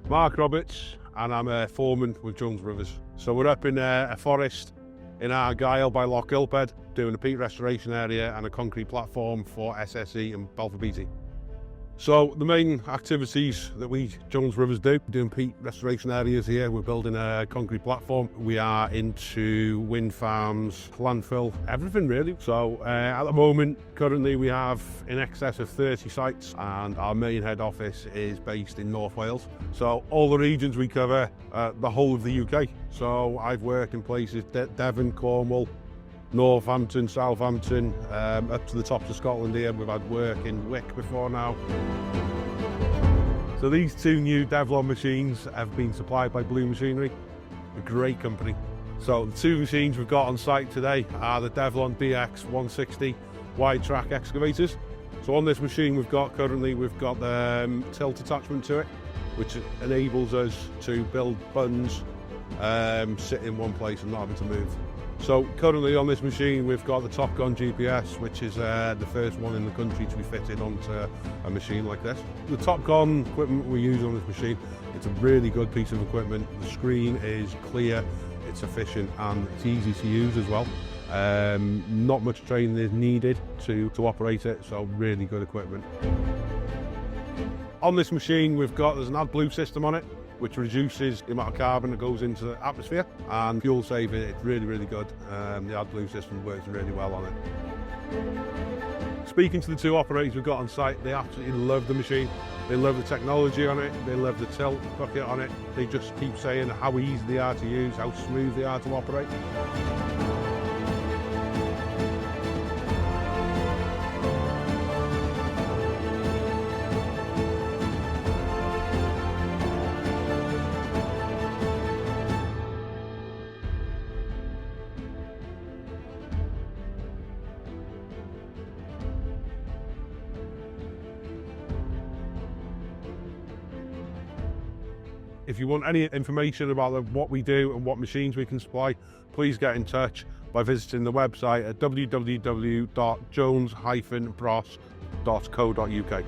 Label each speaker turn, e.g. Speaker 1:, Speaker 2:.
Speaker 1: Mark Roberts, and I'm a foreman with Jones Brothers. So we're up in a forest in Argyll by Lochgilphead, doing a peat restoration area and a concrete platform for SSE and Balfour Beatty. So the main activities that we, Jones Brothers, do, doing peat restoration areas here. We're building a concrete platform. We are into wind farms, landfill, everything really. So at the moment, currently we have in excess of 30 sites, and our main head office is based in North Wales. So all the regions we cover, the whole of the UK. So I've worked in places, Devon, Cornwall, Northampton, Southampton, up to the tops of Scotland here. We've had work in Wick before now. So these two new Devlon machines have been supplied by Blue Machinery, a great company. So the two machines we've got on site today are the Devlon DX160 wide track excavators. So on this machine we've got the tilt attachment to it, which enables us to build buns, sit in one place and not having to move. So currently on this machine we've got the Top Gun GPS, which is the first one in the country to be fitted onto a machine like this. The Top Gun equipment we use on this machine, it's a really good piece of equipment. The screen is clear, it's efficient and it's easy to use as well. Not much training is needed to operate it, so really good equipment. On this machine there's an AdBlue system on it, which reduces the amount of carbon that goes into the atmosphere, and fuel saving. It's really, really good. The AdBlue system works really well on it. Speaking to the two operators we've got on site, they absolutely love the machine. They love the technology on it, they love the tilt bucket on it. They just keep saying how easy they are to use, how smooth they are to operate. If you want any information about what we do and what machines we can supply, please get in touch by visiting the website at www.jones-bros.co.uk.